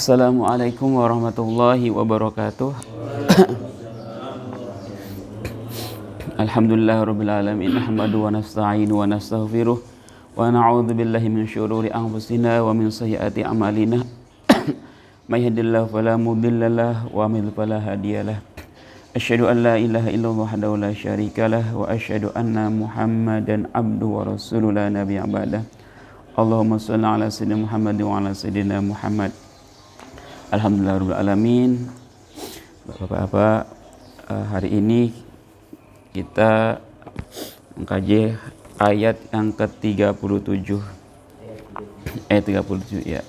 Assalamualaikum warahmatullahi wabarakatuh. Alhamdulillahirabbil alamin. Nahmadu wa nasta'inu wa nastaghfiruh wa na'udzu billahi min syururi anfusina wa min sayyiati a'malina. May yahdihillahu fala mudhillalah wa may yudhlil fala hadiyalah. Asyhadu an la ilaha illallah wahdahu la syarikalah wa asyhadu anna Muhammadan abduhu wa rasuluhu la nabiyya ba'dah. Allahumma shalli ala sayyidina Muhammad wa ala sayyidina Muhammad. Alhamdulillahirabbil alamin. Bapak-bapak, hari ini kita mengkaji ayat yang ke-37. 37 ya.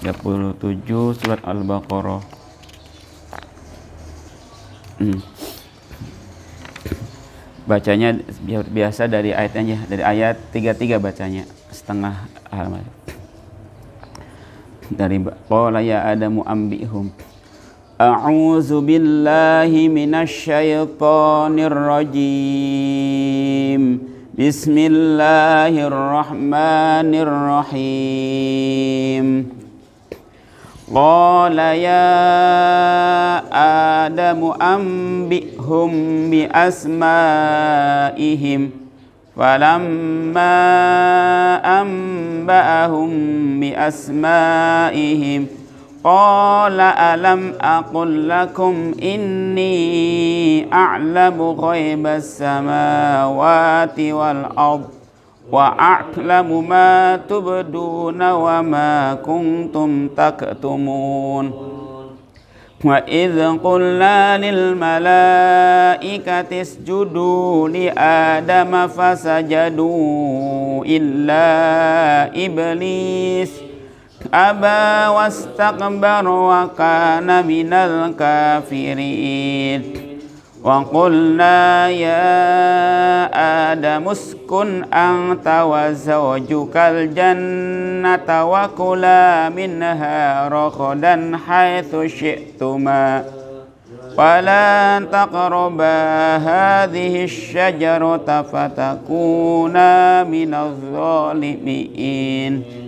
37 surat Al-Baqarah. Bacanya biasa dari ayatnya, dari ayat 33 bacanya, setengah halaman. Dari qala ya adamu ambihum. A'udzu billahi minasyaitonir rajim. Bismillahirrahmanirrahim. Qala ya adamu ambihum bi asma'ihim falamma amba'ahum bi asma'ihim qala alam aqul lakum inni a'lamu ghaibas samawati wal ardh wa a'lamu ma tubduna wa ma kuntum taktumun. Wa idh qulna lil malaikati isjudu li adama fasajadu illa iblis aba wastakbara wa kana minal kafirin. Wa qulna ya Adam uskun anta wa zawjukal jannata wa kula minha ragadan haitsu syi'tuma wa la taqraba hadhihi asy-syajarata fatakuna minadh dhalimin.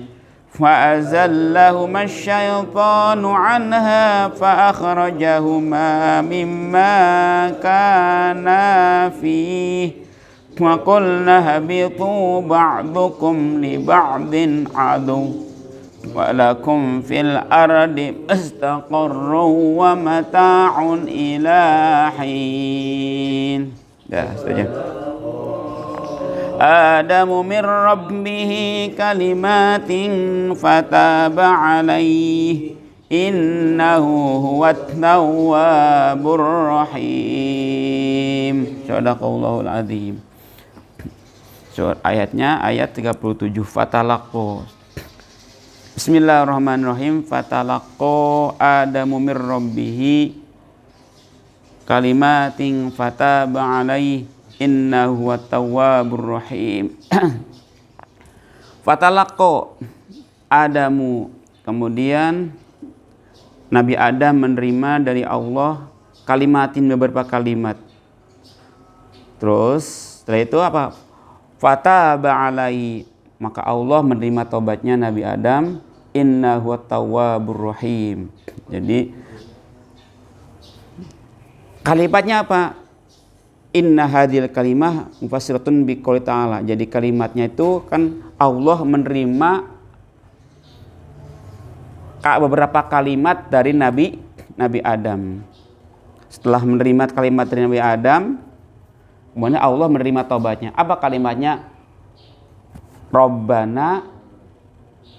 فأزلهما الشيطان عنها فأخرجهما مما كانا فيه وقلنا اهبطوا بعضكم لبعض عدو ولكم في الأرض مستقر ومتاع إلى حين. Adamu min rabbihi kalimatin fataba alaihi innahu huwat tawwabur rahim. Shadaqallahul azim. Surat ayatnya ayat 37. Fatalaqo. Bismillahirrahmanirrahim. Fatalaqo Adamu min rabbihi kalimatin fataba alaihi innahu huwat tawwabur rahim. Fatalaqo Adamu, kemudian Nabi Adam menerima dari Allah kalimatin, beberapa kalimat. Terus setelah itu apa? Fataba alaihi, maka Allah menerima taubatnya Nabi Adam. Innahu huwat tawwabur rahim. Jadi kalimatnya apa? Inna hadhil kalimah mufassiratun biqouli ta'ala. Jadi kalimatnya itu kan Allah menerima beberapa kalimat dari Nabi Adam. Setelah menerima kalimat dari Nabi Adam, kemudian Allah menerima taubatnya. Apa kalimatnya? Rabbana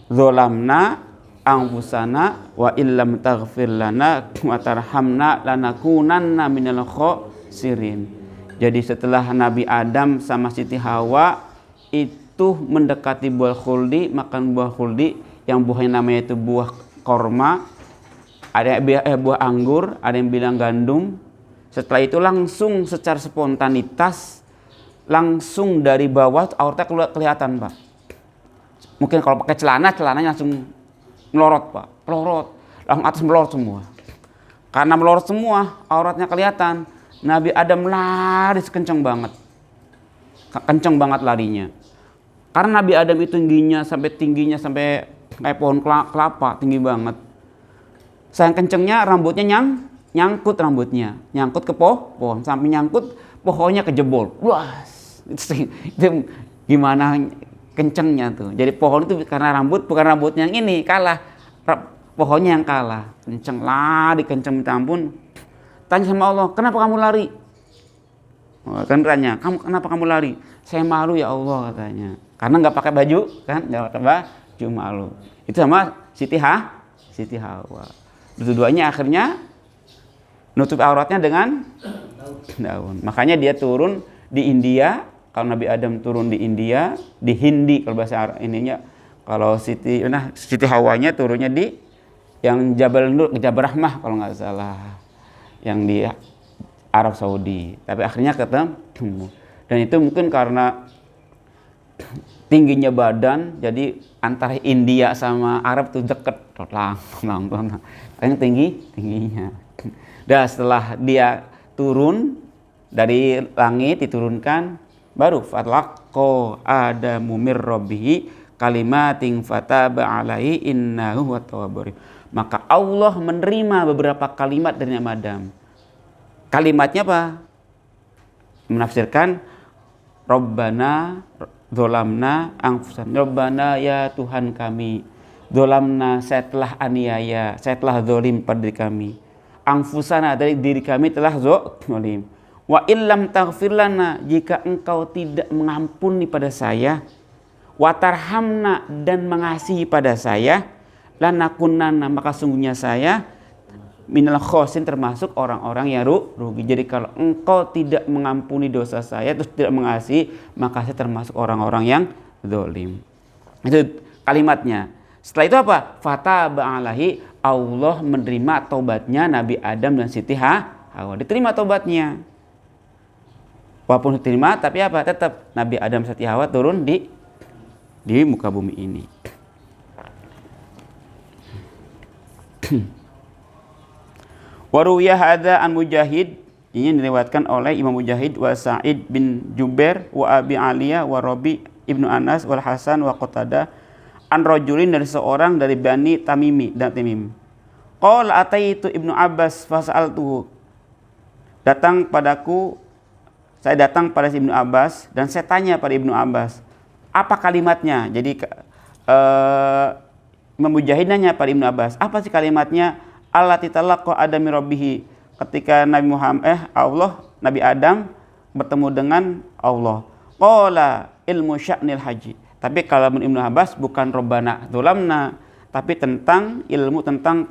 dzolamna anfusana wa illam taghfir lana wa tarhamna lanakunanna minal khosirin. Jadi setelah Nabi Adam sama Siti Hawa itu mendekati buah khuldi, makan buah khuldi yang buahnya namanya itu buah korma, ada buah anggur, ada yang bilang gandum. Setelah itu langsung secara spontanitas, langsung dari bawah auratnya kelihatan, Pak. Mungkin kalau pakai celananya langsung melorot, Pak. Melorot, langsung atas melorot semua. Karena melorot semua, auratnya kelihatan. Nabi Adam lari kenceng banget larinya. Karena Nabi Adam itu tingginya sampai kayak pohon kelapa, tinggi banget. Sayang kencengnya rambutnya nyangkut rambutnya, nyangkut ke pohon, sampai nyangkut pohonnya kejebol. Wah, itu gimana kencengnya tuh. Jadi pohon itu karena bukan rambutnya yang ini kalah, pohonnya yang kalah. Kenceng lah, dikenceng minta ampun. Tanya sama Allah, kenapa kamu lari? Kan tanya, kenapa kamu lari? Saya malu ya Allah katanya. Karena nggak pakai baju kan, nggak pakai baju malu. Itu sama Siti Hawa. Dua-duanya akhirnya nutup auratnya dengan daun. Makanya dia turun di India. Kalau Nabi Adam turun di India, di Hindi kalau bahasa Arab ininya. Kalau Siti Hawanya turunnya di yang Jabal Nur, Jabal Rahmah kalau nggak salah, yang di Arab Saudi. Tapi akhirnya ketemu. Dan itu mungkin karena tingginya badan, jadi antara India sama Arab tuh deket, lang. Yang tingginya. Dan setelah dia turun dari langit diturunkan, baru fatlaqqa Adamu mir rabbihi kalimatin fataba alaihi innahu huwat tawwabur rahim. Maka Allah menerima beberapa kalimat dari Nabi Adam. Kalimatnya apa? Menafsirkan Rabbana Zolamna anfusana. Rabbana ya Tuhan kami. Zolamna, saya telah aniaya, saya telah zolim pada diri kami. Anfusana, dari diri kami telah zolim. Wa illam taghfir lana, jika engkau tidak mengampuni pada saya. Wa tarhamna, dan mengasihi pada saya. Lanakunanna, maka sungguhnya saya minal khosin, termasuk orang-orang yang rugi. Jadi kalau engkau tidak mengampuni dosa saya terus tidak mengasihi, maka saya termasuk orang-orang yang zalim. Itu kalimatnya. Setelah itu apa? Fataba alaihi, Allah menerima taubatnya Nabi Adam dan Siti Hawa. Diterima taubatnya. Walaupun diterima, tapi apa? Tetap Nabi Adam dan Siti Hawa turun di muka bumi ini. Waruwiyah hadza an Mujahid, ini diriwayatkan oleh Imam Mujahid wa Sa'id bin Jubair wa Abi Aliyah wa Rabi ibnu Anas wal Hasan wa Qatadah an rajulin, dari seorang dari Bani Tamimi dan Tamim. Qala ataitu Ibnu Abbas fas'altuhu, saya datang pada Ibnu Abbas dan saya tanya pada Ibnu Abbas, apa kalimatnya? Jadi Imam Mujahid nanya pada Ibnu Abbas, apa sih kalimatnya? Allati talaqqa Adam rabbihi, ketika Nabi Adam bertemu dengan Allah. Qala ilmu sya'nil haji. Tapi kalau Ibnu Abbas bukan Rabbana dzolamna, tapi tentang ilmu tentang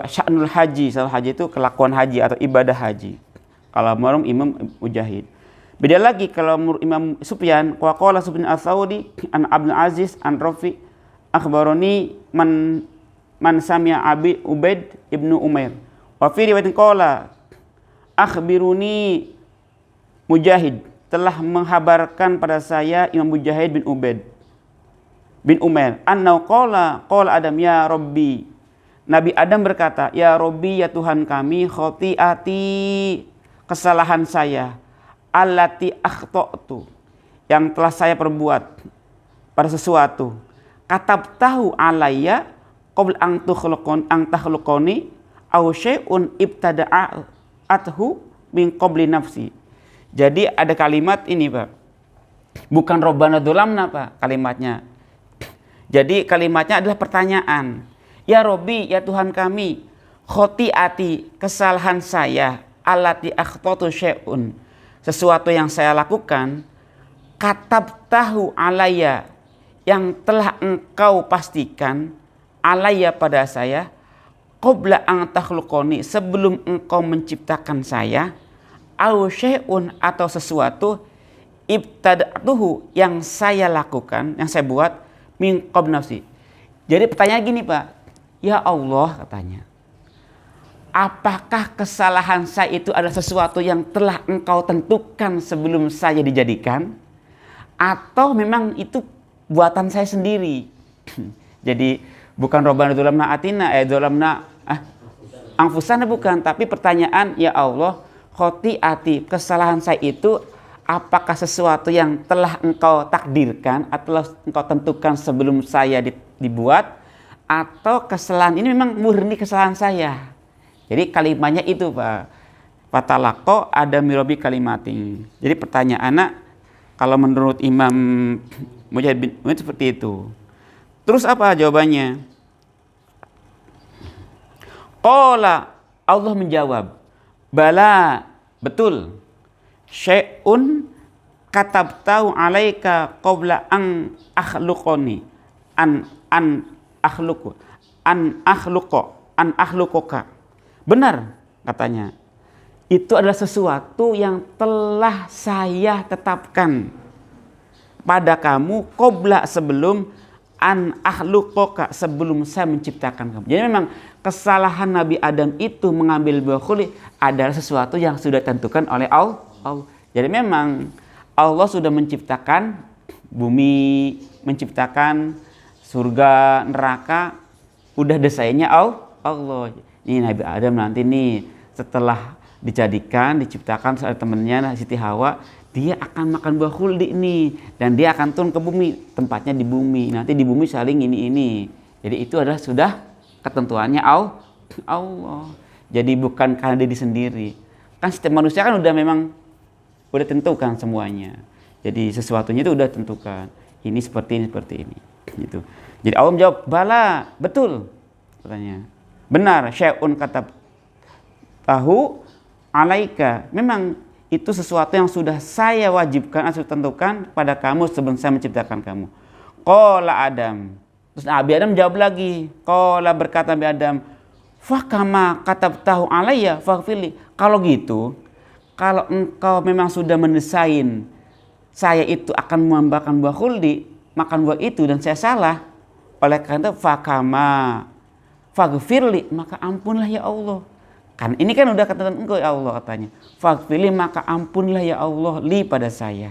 sya'nul haji. Sya'nul haji itu kelakuan haji atau ibadah haji. Kalau menurut Imam Mujahid. Beda lagi kalau menurut Imam Sufyan, qala Sufyan Ats-Tsauri an Abdul Aziz an Rafi akhbaroni man sami'a Abi Ubaid ibnu Umair. Wa fi riwayatin qala akhbiruni Mujahid, telah menghabarkan pada saya Imam Mujahid bin Ubaid bin Umair, annau qala Adam ya Rabbi, Nabi Adam berkata, ya Rabbi, ya Tuhan kami, khotiati, kesalahan saya, allati akhta'tu, yang telah saya perbuat pada sesuatu, katabtahu alayya qabla ang takhluqani aw syai'un ibtada'athu min qabli nafsi. Jadi ada kalimat ini, Pak. Bukan Rabbana dzolamna, Pak, kalimatnya. Jadi kalimatnya adalah pertanyaan. Ya Rabbi, ya Tuhan kami, khotiati, kesalahan saya, allati akhtatu syai'un, sesuatu yang saya lakukan, katabtahu alayya, yang telah engkau pastikan, alayya pada saya, qabla ang takhluqani, sebelum engkau menciptakan saya, aw syai'un, atau sesuatu, ibtada'tuhu, yang saya lakukan, yang saya buat, min qabl nafsi. Jadi pertanyaan gini, Pak, ya Allah, katanya, apakah kesalahan saya itu adalah sesuatu yang telah engkau tentukan sebelum saya dijadikan, atau memang itu buatan saya sendiri? Jadi bukan Rabbana dzolamna atina, dzolamna anfusana, bukan, tapi pertanyaan, ya Allah, khotiati, kesalahan saya itu apakah sesuatu yang telah engkau takdirkan atau engkau tentukan sebelum saya dibuat, atau kesalahan ini memang murni kesalahan saya. Jadi kalimatnya itu Pak, fatalaqo ada mirobi kalimating. Jadi pertanyaan anak, kalau menurut Imam Mujahid bin Mu'min seperti itu. Terus apa jawabannya? Qala, Allah menjawab, bala, betul. Syai'un katabtahu alaika qabla an akhluqani an akhluquka. Benar katanya. Itu adalah sesuatu yang telah saya tetapkan pada kamu qabla, sebelum an akhluquka, sebelum saya menciptakan kamu. Jadi memang kesalahan Nabi Adam itu mengambil buah khuldi adalah sesuatu yang sudah ditentukan oleh Allah. Jadi memang Allah sudah menciptakan bumi, menciptakan surga, neraka, udah desainnya Allah. Ini Nabi Adam nanti nih setelah diciptakan oleh temennya Siti Hawa, dia akan makan buah khuldi nih, dan dia akan turun ke bumi, tempatnya di bumi. Nanti di bumi saling ini. Jadi itu adalah sudah ketentuannya Allah. Jadi bukan karena diri sendiri. Kan setiap manusia kan udah tentukan semuanya. Jadi sesuatunya itu udah tentukan. Ini seperti ini. Gitu. Jadi Allah menjawab, bala, betul. Katanya. Benar, syai'un kata tahu alaika. Memang itu sesuatu yang sudah saya wajibkan, sudah tentukan pada kamu sebelum saya menciptakan kamu. Qala Adam. Terus Nabi Adam jawab lagi. Qala, berkata Nabi Adam, fakama katabtahu alayya faghfirli. Kalau gitu, kalau engkau memang sudah mendesain saya itu akan membakan buah khuldi, makan buah itu, dan saya salah, oleh karena itu fakama faghfirli, maka ampunlah ya Allah. Kan ini kan udah kata engkau ya Allah, katanya. Faghfirli, maka ampunlah ya Allah li pada saya.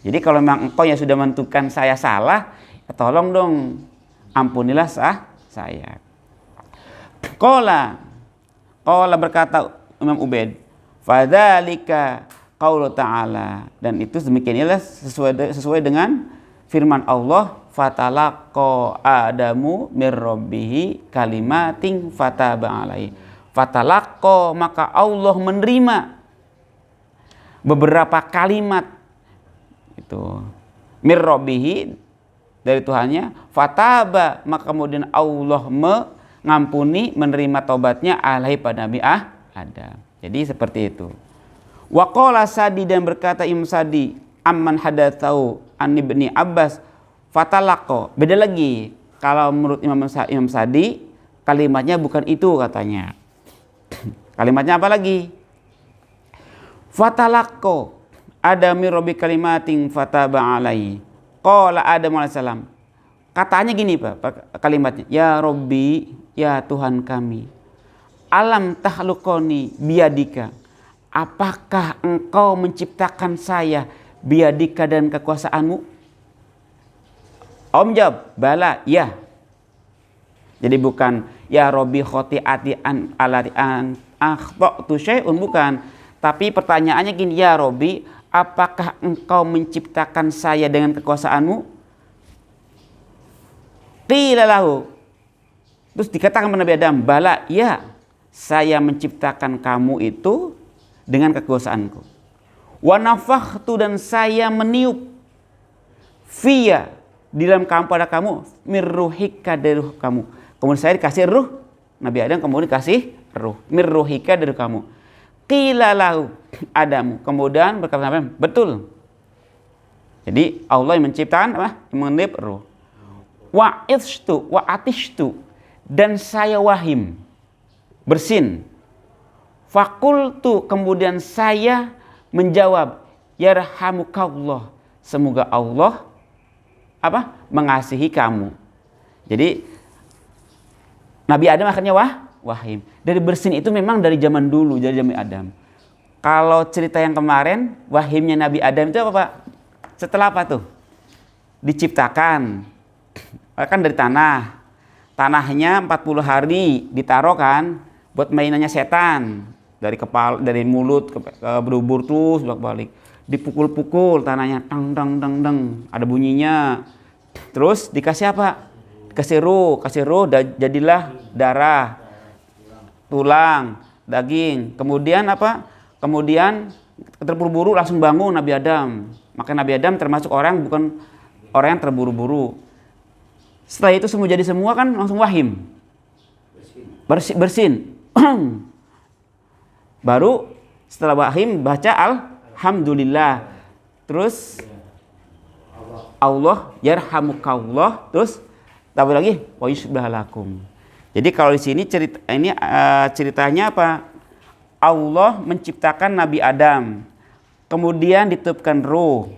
Jadi kalau memang engkau yang sudah menentukan saya salah, ya tolong dong ampunilah saya. Qala berkata Imam Ubaid, fadzalika qaulu ta'ala, dan itu demikianlah sesuai dengan firman Allah, fatalaqa Adamu mir rabbihi kalimatin fataba alaihi. Fatalaqa, maka Allah menerima beberapa kalimat itu mir rabbihi, dari Tuhannya, fataba, maka kemudian Allah mengampuni, menerima taubatnya alaihi pada Nabi Adam. Jadi seperti itu. Wa qala Sadi, dan berkata Imam Sadi, amman hadatsau an Ibni Abbas fatalaqo. Beda lagi. Kalau menurut Imam Sadi, kalimatnya bukan itu katanya. Kalimatnya apa lagi? Fatalaqo adami rabbi kalimatin fataba alaihi. Qala Adam alaihissalam. Katanya gini Pak, kalimatnya. Ya Rabbi, ya Tuhan kami. Alam tahluqoni biadika. Apakah engkau menciptakan saya biadika dan kekuasaanmu? Om jawab, bala, ya. Jadi bukan ya Rabbi khoti'ati an alati an akhta'tu syai'un, bukan. Tapi pertanyaannya gini, ya Rabbi, apakah engkau menciptakan saya dengan kekuasaanmu? Qila lahu. Terus dikatakan kepada Nabi Adam, bala, ya, saya menciptakan kamu itu dengan kekuasaanku. Wa nafakhtu, dan saya meniup fiya, di dalam kamu, pada kamu, mirruhika, dari ruh kamu. Kemudian saya dikasih ruh, Nabi Adam kemudian dikasih ruh, mirruhika, dari kamu. Qila lahu Adamu, kemudian berkata Nabi Adam, betul. Jadi Allah yang menciptakan apa? Meniup ruh. Wa atishtu, dan saya wahim, bersin. Fakultu, kemudian saya menjawab, yarhamukallah, semoga Allah apa? Mengasihi kamu. Jadi Nabi Adam akhirnya wahim. Dari bersin itu memang dari zaman dulu, dari zaman Adam. Kalau cerita yang kemarin, wahimnya Nabi Adam itu apa Pak? Setelah apa tuh? Diciptakan. Kan dari tanah. Tanahnya 40 hari ditaruh kan buat mainannya setan. Dari kepala, dari mulut ke berubur terus bolak-balik. dipukul-pukul tanahnya, tang tang tang tang, ada bunyinya. Terus dikasih apa? Kasih roh, jadilah darah, tulang, daging. Kemudian apa? Kemudian terburu-buru langsung bangun Nabi Adam. Maka Nabi Adam termasuk bukan orang yang terburu-buru. Setelah itu semua jadi semua kan langsung wahim. Bersin. Baru setelah wahim baca alhamdulillah. Terus Allah yarhamukallah. Terus tambah lagi wa yuslih lakum. Jadi kalau di sini ceritanya apa? Allah menciptakan Nabi Adam. Kemudian ditiupkan ruh.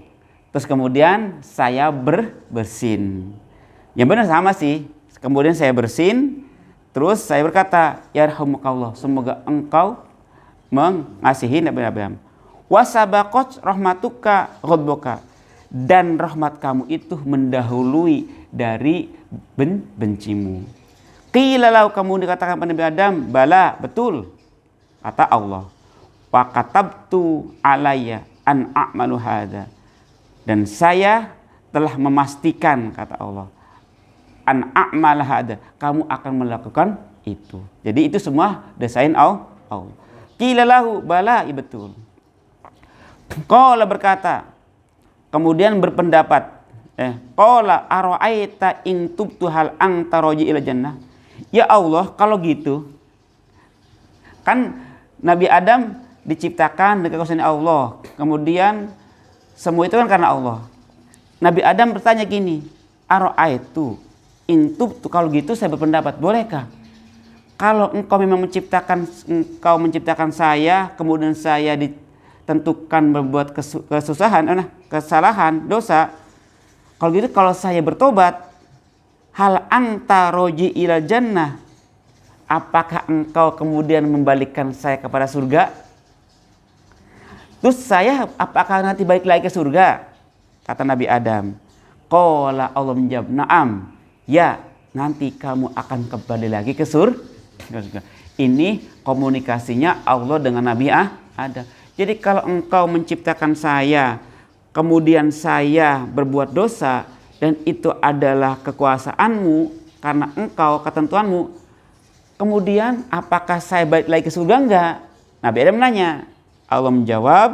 Terus kemudian saya bersin. Yang benar sama sih. Kemudian saya bersin. Terus saya berkata, yarhamukallah, semoga engkau mengasihi Nabi Adam. Wasabaqat rahmatuka ghadbuka, dan rahmat kamu itu mendahului dari bencimu. Qila lahu, kamu dikatakan pada Nabi Adam, bala, betul. Kata Allah, wa katabtu alayya an a'malu hadza, dan saya telah memastikan, kata Allah, an a'mal hadza, kamu akan melakukan itu. Jadi itu semua desain Allah. Qila lahu bala, betul. Qala berkata, kemudian berpendapat, qala ara'aita in tubtu hal anta raji ila jannah. Ya Allah, kalau gitu kan Nabi Adam diciptakan dengan kuasa Allah. Kemudian semua itu kan karena Allah. Nabi Adam bertanya gini, ara'aitu in tubtu, kalau gitu saya berpendapat, bolehkah kalau engkau memang menciptakan saya, kemudian saya ditentukan membuat kesalahan, dosa. Kalau gitu, kalau saya bertobat, hal anta roji ila jannah, apakah engkau kemudian membalikkan saya kepada surga? Terus saya apakah nanti balik lagi ke surga? Kata Nabi Adam. Qala, Allah menjawab, na'am, ya, nanti kamu akan kembali lagi ke surga. Ini komunikasinya Allah dengan Nabi Adam. Jadi kalau engkau menciptakan saya, kemudian saya berbuat dosa, dan itu adalah kekuasaanmu karena engkau, ketentuanmu, kemudian apakah saya balik lagi ke surga enggak? Nabi Adam menanya. Allah menjawab,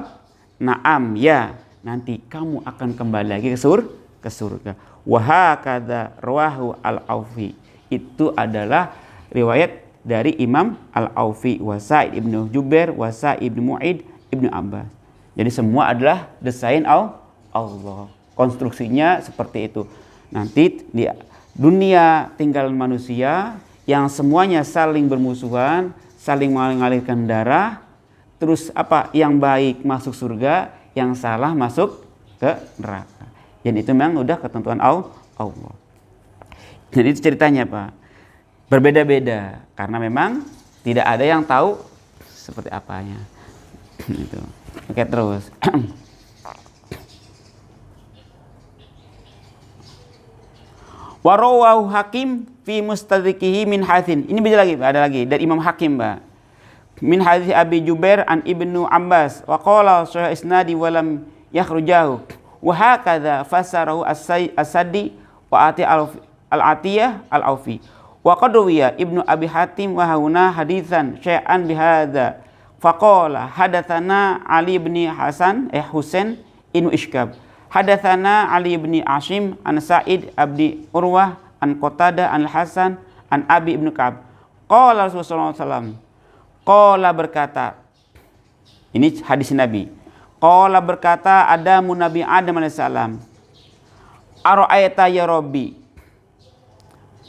na'am, ya, nanti kamu akan kembali lagi ke surga. Wahakadha rawahu al-Aufi, itu adalah riwayat dari Imam Al-Aufi, wa Sa'id ibnu Jubair, wa Sa'id ibnu Mu'id, ibnu Abbas. Jadi semua adalah desain Allah. Konstruksinya seperti itu. Nanti di dunia tinggal manusia yang semuanya saling bermusuhan, saling mengalirkan darah. Terus apa? Yang baik masuk surga, yang salah masuk ke neraka. Dan itu memang udah ketentuan Allah. Jadi itu ceritanya, Pak. Berbeda-beda karena memang tidak ada yang tahu seperti apanya. Itu. Oke, terus. Warawahu Hakim fi mustadrikihi min haditsin. Ini beda lagi, ada lagi dari Imam Hakim, Mbak. Min hadits Abi Jubair an Ibnu Abbas wa qala sahih isnadi wa lam yakhrujahu. Wa hakadha fasarahu as-Sadi wa ati al-Atiyah al-Aufi. Wa qadwiya Ibnu Abi Hatim wa hauna haditsan syai'an bihadza. Faqala hadatsana Ali bin Husain ibnu Ishkab. Hadatsana Ali bin Ashim an Sa'id abdi Urwah an Qatadah an Hasan an Abi ibnu Ka'ab. Qala Rasulullah sallallahu alaihi wasallam. Qala berkata. Ini hadis Nabi. Qala berkata Adamu Nabi Adam alaihissalam. Ara'aita ya Rabbi.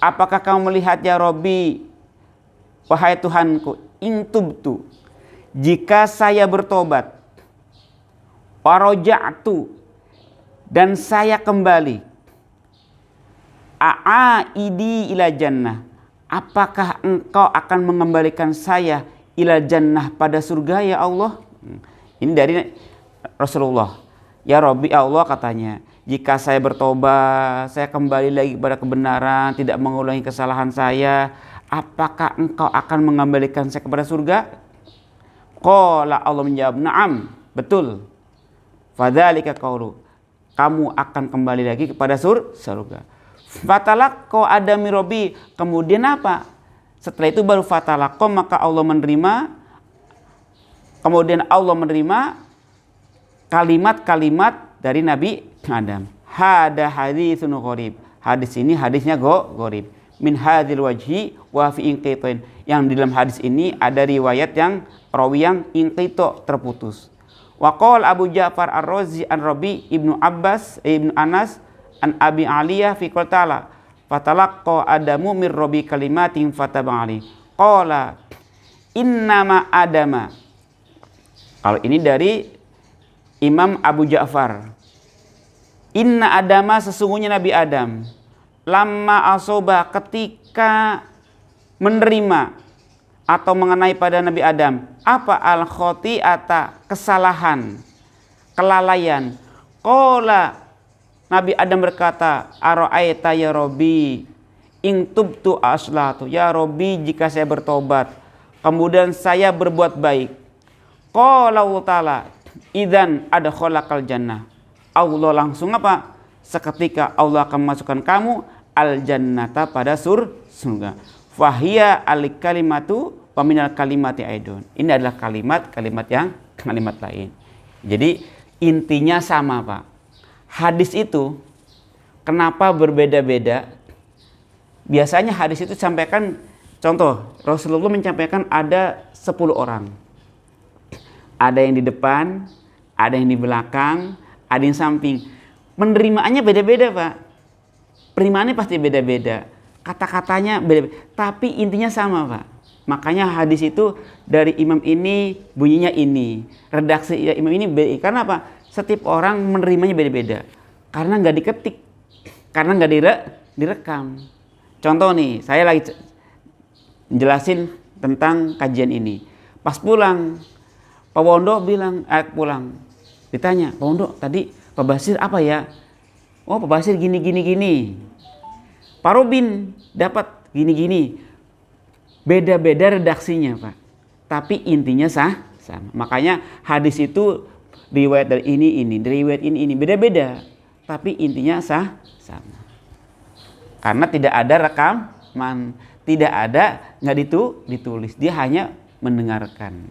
Apakah kamu melihat ya Rabbi, wahai Tuhanku, in tubtu, jika saya bertobat, waroja'tu, dan saya kembali, a'aidi ila jannah, apakah engkau akan mengembalikan saya ila jannah pada surga ya Allah? Ini dari Rasulullah. Ya Rabbi, Allah katanya, jika saya bertobat, saya kembali lagi kepada kebenaran, tidak mengulangi kesalahan saya, apakah engkau akan mengembalikan saya kepada surga? Qala, Allah menjawab, na'am, betul. Fadzalika qaulu, kamu akan kembali lagi kepada surga. Fatalaqqa Adam min Rabbi, kemudian apa? Setelah itu baru fatalaqqa, maka Allah menerima, kemudian Allah menerima kalimat-kalimat dari Nabi Adam. Hada haditsun gharib. Hadis ini hadisnya gharib. Min hadzal wajhi wa fi inqitain. Yang di dalam hadis ini ada riwayat yang rawi yang inqita, terputus. Wa qala Abu Ja'far Ar-Razi an Rabi ibnu Abbas ibnu Anas an Abi Aliyah fi qala fatalaqqa Adamu mir Rabbi kalimatin fataba ali. Qala innama Adama. Kalau ini dari Imam Abu Ja'far. Inna Adama, sesungguhnya Nabi Adam, lamma asoba, ketika menerima atau mengenai pada Nabi Adam apa al khoti'ata, kesalahan, kelalaian. Qala, Nabi Adam berkata, ara'aita ya Rabbi in tubtu aslatu, ya Rabbi jika saya bertobat kemudian saya berbuat baik. Qala Allah Ta'ala idzan adkhalakal jannah, Allah langsung apa? Seketika Allah akan memasukkan kamu al jannata, pada surga. Fahiya al kalimatu wa minal kalimati aidun. Ini adalah kalimat yang kalimat lain. Jadi intinya sama, Pak. Hadis itu kenapa berbeda-beda? Biasanya hadis itu disampaikan, contoh Rasulullah menyampaikan ada 10 orang. Ada yang di depan, ada yang di belakang, ada yang samping. Penerimaannya beda-beda, Pak. Penerimaannya pasti beda-beda. Kata-katanya beda-beda. Tapi intinya sama, Pak. Makanya hadis itu dari imam ini bunyinya ini. Redaksi imam ini beda. Karena apa? Setiap orang menerimanya beda-beda. Karena nggak diketik. Karena nggak direkam. Contoh nih, saya lagi jelasin tentang kajian ini. Pas pulang, Pak Wondo bilang, pulang. Ditanya, Pak Wondo tadi Pak Basir apa ya? Oh, Pak Basir gini. Pak Robin dapat gini. Beda-beda redaksinya, Pak. Tapi intinya sama. Makanya hadis itu riwayat dari ini, riwayat ini. Beda-beda. Tapi intinya sama. Karena tidak ada rekaman. Tidak ada, nggak ditulis. Dia hanya mendengarkan.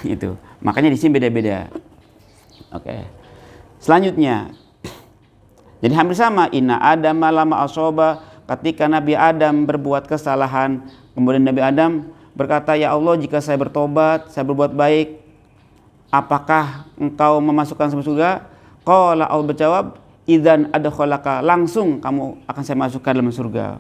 Itu. Makanya di sini beda-beda. Oke. Selanjutnya, jadi hampir sama. Inna Adam lama asoba, ketika Nabi Adam berbuat kesalahan, kemudian Nabi Adam berkata, ya Allah jika saya bertobat, saya berbuat baik, apakah engkau memasukkan saya surga? Qala, Allah berjawab, idzan adkhalaka, langsung kamu akan saya masukkan dalam surga.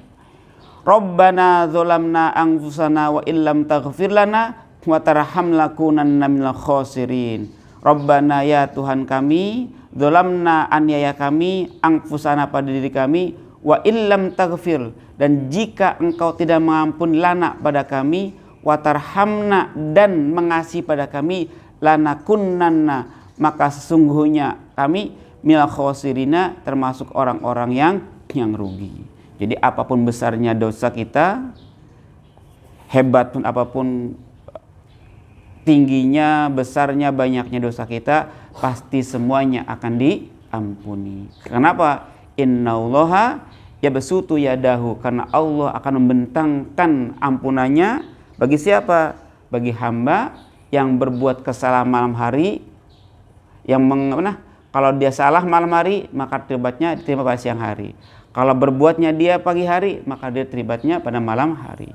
Rabbana dzalamna anfusana wa illam taghfir lana wa tarham lakunanna minal khosirin. Rabbana, ya Tuhan kami, dzalamna, aniaya kami, anfusana pada diri kami, wa illam taghfir, dan jika engkau tidak mengampuni lana pada kami, wa tarhamna, dan mengasihi pada kami, lanakunanna, maka sesungguhnya kami minal khosirina, termasuk orang-orang yang rugi. Jadi apapun besarnya dosa kita, hebat pun apapun tingginya, besarnya, banyaknya dosa kita, pasti semuanya akan diampuni. Kenapa? Innallaha yabsutu yadahu, karena Allah akan membentangkan ampunannya bagi siapa? Bagi hamba yang berbuat kesalahan malam hari, yang kalau dia salah malam hari, maka terlibatnya diterima pada siang hari. Kalau berbuatnya dia pagi hari, maka dia terlibatnya pada malam hari.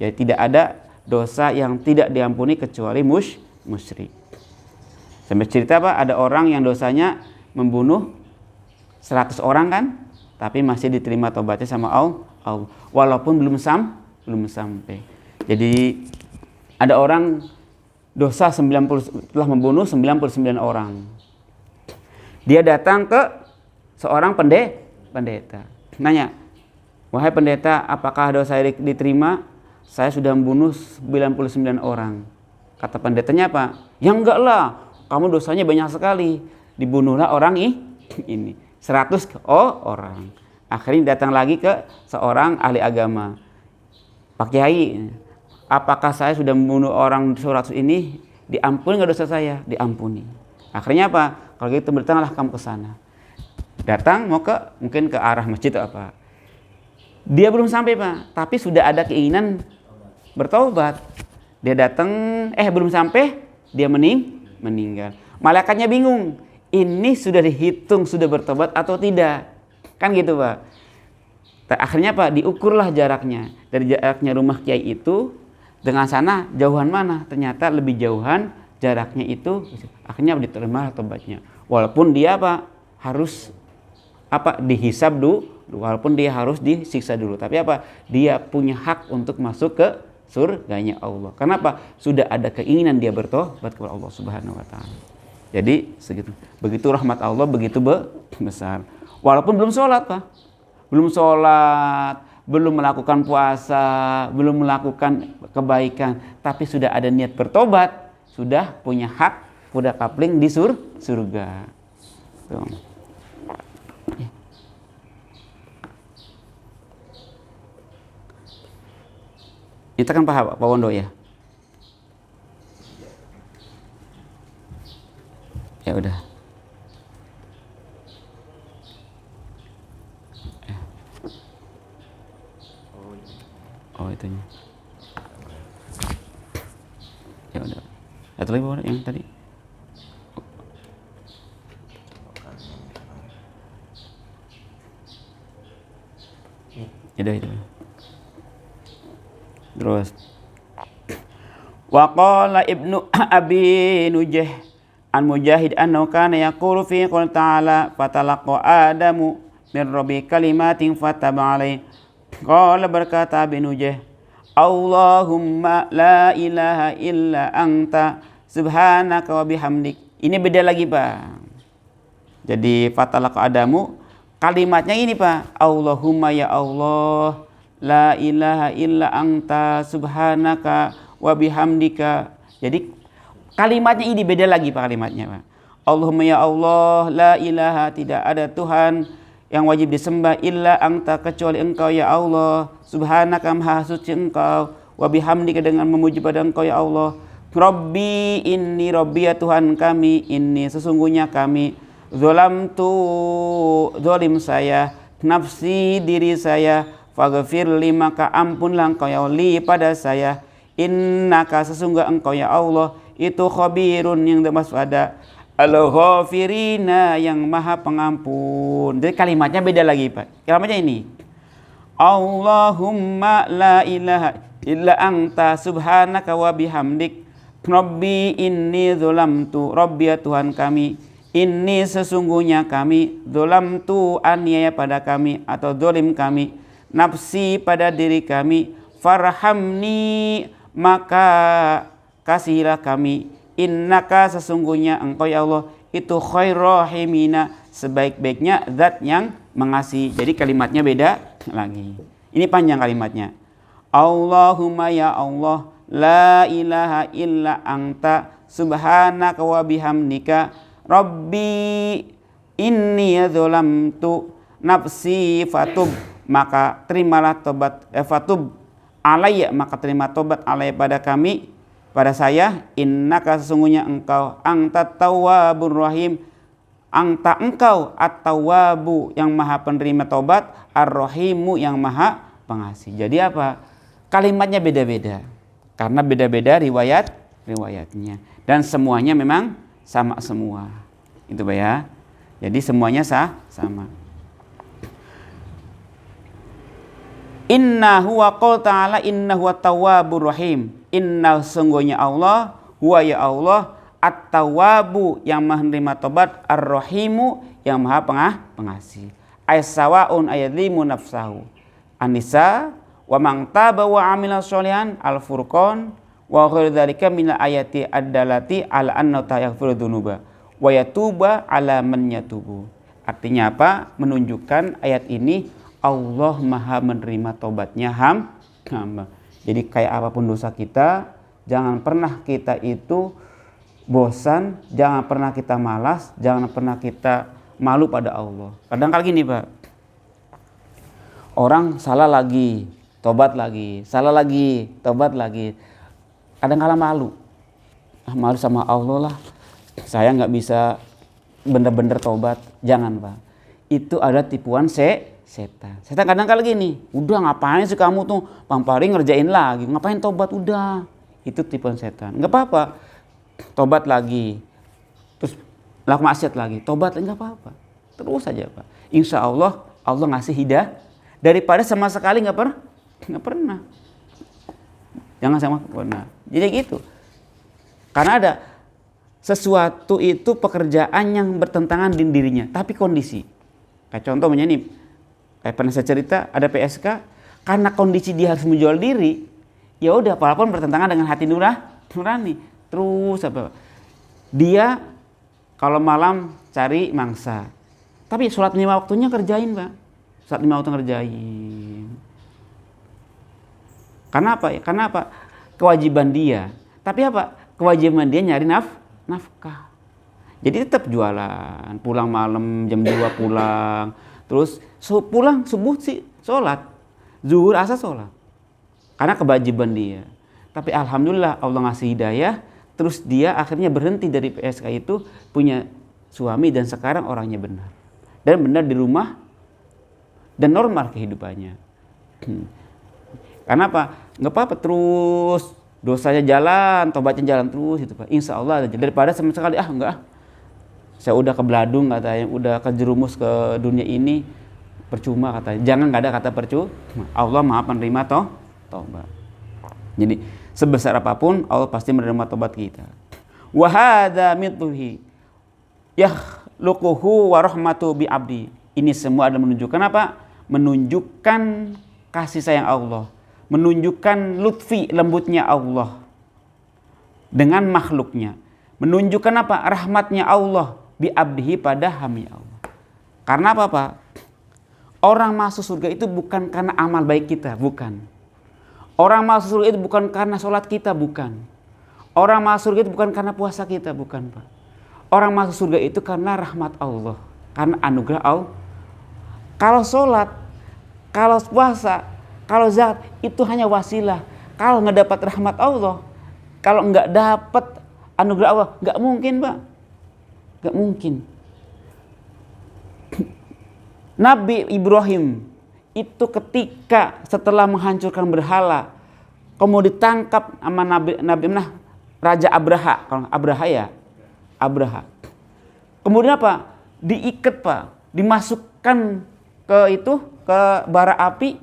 Jadi tidak ada dosa yang tidak diampuni kecuali musyrik. Sampai cerita, Pak, ada orang yang dosanya membunuh 100 orang kan, tapi masih diterima tobatnya sama Allah, walaupun belum sampai. Jadi ada orang dosa 90, telah membunuh 99 orang. Dia datang ke seorang pendeta. Nanya, wahai pendeta, apakah dosa saya diterima? Saya sudah membunuh 99 orang. Kata pendetanya apa? Ya enggak lah, kamu dosanya banyak sekali. Dibunuhlah orang ini. 100 orang. Akhirnya datang lagi ke seorang ahli agama. Pak Kiai, apakah saya sudah membunuh orang 100 ini? Diampuni nggak dosa saya? Diampuni. Akhirnya apa? Kalau gitu berdatanglah kamu ke sana. Datang mau mungkin ke arah masjid atau apa. Dia belum sampai Pak, tapi sudah ada keinginan bertobat. Dia datang, belum sampai, dia meninggal. Malaikatnya bingung, ini sudah dihitung sudah bertobat atau tidak, kan gitu Pak. Akhirnya Pak, diukurlah jaraknya. Dari jaraknya rumah kiai itu dengan sana jauhan mana? Ternyata lebih jauhan jaraknya itu. Akhirnya diterima tobatnya. Walaupun dia Pak harus dihisab dulu, walaupun dia harus disiksa dulu. Tapi dia punya hak untuk masuk ke surganya Allah. Kenapa? Sudah ada keinginan dia bertobat kepada Allah Subhanahu wa taala. Jadi segitu. Begitu rahmat Allah begitu besar. Walaupun belum sholat Pak. Belum sholat, belum melakukan puasa, belum melakukan kebaikan, tapi sudah ada niat bertobat, sudah punya hak, sudah kapling di surga. Tuh. Itu kan Pak Wondo ya. Ya udah. Oh itunya. Ya udah. Satu lagi Pak yang tadi. Itu. Terus wa qala Ibnu Abi Nujah an Mujahid annahu kana yaqulu fi qoul ta'ala fatalaqa Adamu min rabbi kalimatin fataba alaihi. Qala berkata Abi Nujah, Allahumma la ilaha illa anta subhanaka wa bihamdik. Ini beda lagi Pak. Jadi fatalaqa Adamu kalimatnya ini Pak, Allahumma ya Allah, la ilaha illa anta subhanaka wa bihamdika. Jadi kalimatnya ini beda lagi Pak kalimatnya Pak. Allahumma ya Allah, la ilaha tidak ada Tuhan yang wajib disembah illa anta kecuali engkau ya Allah, subhanaka maha suci engkau, wa bihamdika dengan memuji pada engkau ya Allah. Rabbi inni rabbi ya Tuhan kami, inni sesungguhnya kami zolim saya, nafsi diri saya, faghfir li maka ampunlah engkau ya li pada saya, innaka sesungguh engkau ya Allah itu khabirun yang waspada, al-ghafirina yang maha pengampun. Jadi kalimatnya beda lagi Pak. Kalimatnya ini, Allahumma la ilaha illa anta subhanaka wa bihamdik rabbi inni zolamtu rabbi ya Tuhan kami, ini sesungguhnya kami zolamtu aniaya pada kami atau zolim kami, nafsi pada diri kami, farhamni maka kasihilah kami, innaka sesungguhnya engkau ya Allah itu khairur rahimina sebaik-baiknya zat yang mengasihi. Jadi kalimatnya beda lagi. Ini panjang kalimatnya. Allahumma ya Allah la ilaha illa anta subhanaka wa bihamdika rabbi inni dzolamtu nafsi fatub maka terimalah tobat fatub alayya maka terima tobat alayya pada kami pada saya, innaka sesungguhnya engkau anta tawwabur rahim, anta engkau at-tawwabu yang maha penerima tobat, ar-rahimu yang maha pengasih. Jadi kalimatnya beda-beda karena beda-beda riwayatnya dan semuanya memang sama semua. Itu Pak ya. Jadi semuanya sama. Inna huwa qul ta'ala inna huwa tawwabur rahim. Inna sungguhnya Allah huwa ya Allah at-tawwabu yang maha menerima tobat, ar-rahimu yang maha pengasih. Aisawaun ayadhimu nafsahu. An-Nisa wa man taba wa amila sholihan al-Furqan wa ghairu dzalika min ayati ad-dalati ala anna yaghfiru dzunuba wa yatuba ala man yatubu. Artinya menunjukkan ayat ini Allah maha menerima tobatnya hamba. Jadi kayak apapun dosa kita, jangan pernah kita itu bosan, jangan pernah kita malas, jangan pernah kita malu pada Allah. Kadang-kadang gini Pak, orang salah lagi, tobat lagi, salah lagi, tobat lagi. Kadang-kadang malu sama Allah lah. Saya nggak bisa bener-bener tobat, jangan Pak. Itu ada tipuan setan. Setan kadang kala gini, udah ngapain sih kamu tuh paling ngerjain lagi, ngapain tobat udah. Itu tipuan setan. Nggak apa-apa, tobat lagi. Terus laku maksiat lagi, tobat lagi, nggak apa-apa. Terus saja Pak. Insya Allah ngasih hidayah daripada sama sekali nggak pernah. Jangan sama pernah. Jadi gitu. Karena ada sesuatu itu pekerjaan yang bertentangan dengan dirinya, tapi kondisi. Kayak contohnya nih, kayak pernah saya cerita ada PSK, karena kondisi dia harus menjual diri, ya udah walaupun bertentangan dengan hati nurani. Terus apa? Dia kalau malam cari mangsa, tapi sholat 5 waktunya kerjain Pak. Sholat 5 waktu kerjain. Karena apa? Karena apa? Kewajiban dia. Tapi apa? Kewajiban dia nyari nafkah. Jadi tetap jualan, pulang malam jam 2 pulang. Terus pulang subuh sih sholat. Zuhur asar sholat. Karena kewajiban dia. Tapi alhamdulillah Allah ngasih hidayah. Terus dia akhirnya berhenti dari PSK itu, punya suami dan sekarang orangnya benar. Dan benar di rumah dan normal kehidupannya. Karena apa? Nggak apa-apa terus dosanya jalan, tobatnya jalan terus gitu Pak. Insya Allah daripada sama sekali enggak. Saya udah kebeladung katanya, udah kejerumus ke dunia ini, percuma katanya. Jangan, nggak ada kata percuma. Allah Maha penerima tobat. Jadi sebesar apapun Allah pasti menerima tobat kita. Wa hadza mituhi yakhluquhu wa rahmatu bi abdi. Ini semua adalah menunjukkan apa? Menunjukkan kasih sayang Allah, menunjukkan lutfi lembutnya Allah dengan makhluknya, menunjukkan apa? Rahmatnya Allah bi abdihi pada hamba Allah. Karena apa Pak? Orang masuk surga itu bukan karena amal baik kita, bukan. Orang masuk surga itu bukan karena sholat kita, bukan. Orang masuk surga itu bukan karena puasa kita, bukan Pak. Orang masuk surga itu karena rahmat Allah, karena anugerah Allah. Kalau sholat, kalau puasa, kalau zakat itu hanya wasilah. Kalau nggak dapat rahmat Allah, kalau nggak dapat anugerah Allah, nggak mungkin Pak. Nggak mungkin. Nabi Ibrahim itu ketika setelah menghancurkan berhala, kemudian ditangkap sama Raja Abraha, kalau Abraha. Kemudian apa? Diikat Pak, dimasukkan ke bara api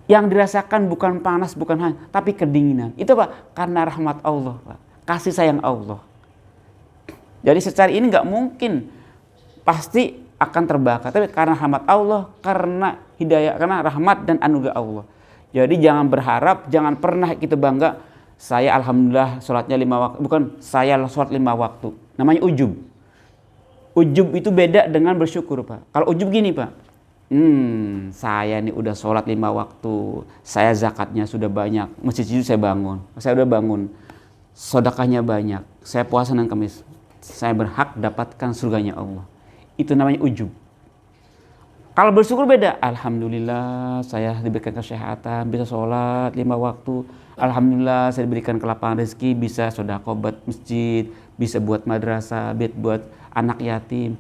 yang dirasakan bukan panas, bukan hangat, tapi kedinginan. Itu Pak, karena rahmat Allah Pak, kasih sayang Allah. Jadi secara ini nggak mungkin pasti akan terbakar, tapi karena rahmat Allah, karena hidayah, karena rahmat dan anugerah Allah. Jadi jangan berharap, jangan pernah kita bangga, saya alhamdulillah sholatnya 5 waktu, bukan saya sholat 5 waktu. Namanya ujub. Ujub itu beda dengan bersyukur Pak. Kalau ujub gini Pak, saya nih udah sholat 5 waktu, saya zakatnya sudah banyak, masjid itu saya udah bangun, sedekahnya banyak, saya puasa dan Kamis, saya berhak dapatkan surganya Allah. Itu namanya ujub. Kalau bersyukur beda. Alhamdulillah saya diberikan kesehatan, bisa sholat 5 waktu. Alhamdulillah saya diberikan kelapangan rezeki, bisa sedekah buat masjid, bisa buat madrasah, buat anak yatim.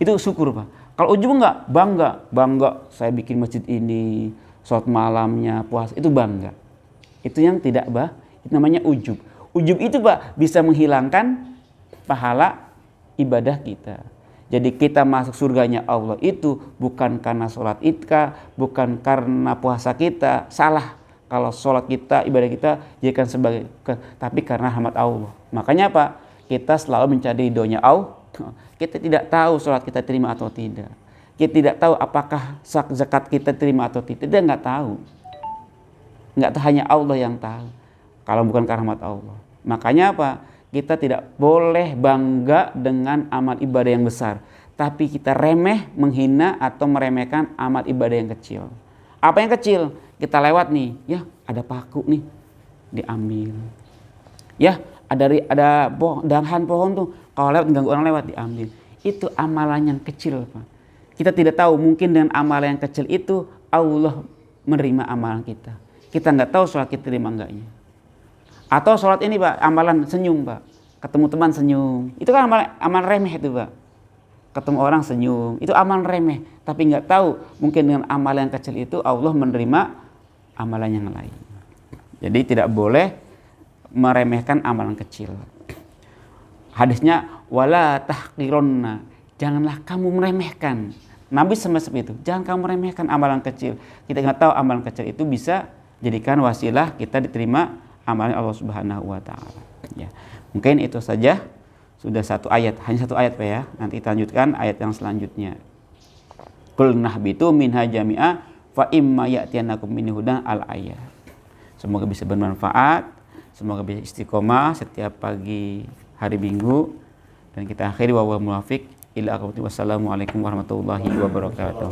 Itu syukur Pak. Kalau ujub enggak, bangga saya bikin masjid ini, sholat malamnya, puasa, itu bangga. Itu yang tidak itu namanya ujub. Ujub itu Pak bisa menghilangkan pahala ibadah kita. Jadi kita masuk surganya Allah itu bukan karena sholat kita, bukan karena puasa kita. Salah kalau sholat kita, ibadah kita jadikan sebagai, tapi karena rahmat Allah. Makanya Pak, kita selalu mencari ridhonya Allah. Kita tidak tahu sholat kita terima atau tidak. Kita tidak tahu apakah zakat kita terima atau tidak. Kita nggak tahu. Nggak tahu, hanya Allah yang tahu. Kalau bukan karena rahmat Allah. Makanya apa? Kita tidak boleh bangga dengan amal ibadah yang besar, tapi kita remeh, menghina atau meremehkan amal ibadah yang kecil. Apa yang kecil? Kita lewat nih, ya ada paku nih, diambil. Ya ada dahan pohon tuh, kalau lewat ganggu orang lewat, diambil. Itu amalan yang kecil Pak. Kita tidak tahu, mungkin dengan amalan yang kecil itu Allah menerima amalan kita. Kita nggak tahu sholat kita terima enggaknya. Atau sholat ini Pak, amalan senyum Pak. ketemu teman senyum. Itu kan amal remeh itu, Pak. Ketemu orang senyum, itu amal remeh. Tapi nggak tahu, mungkin dengan amal yang kecil itu Allah menerima amalan yang lain. Jadi tidak boleh meremehkan amalan kecil. Hadisnya wala tahqironna, janganlah kamu meremehkan. Nabi seperti itu, jangan kamu meremehkan amalan kecil. Kita nggak tahu amalan kecil itu bisa jadikan wasilah kita diterima amalan Allah Subhanahu wa taala. Ya. Mungkin itu saja. Sudah satu ayat, hanya satu ayat Pak ya. Nanti kita lanjutkan ayat yang selanjutnya. Qul nahbitu minha jami'a fa imma ya'tiyanakum minni hudan al-ayat. Semoga bisa bermanfaat, semoga bisa istiqomah setiap pagi hari Minggu, dan kita akhiri wa huwal muwaffiq ila aqwamit. Wassalamualaikum warahmatullahi wabarakatuh.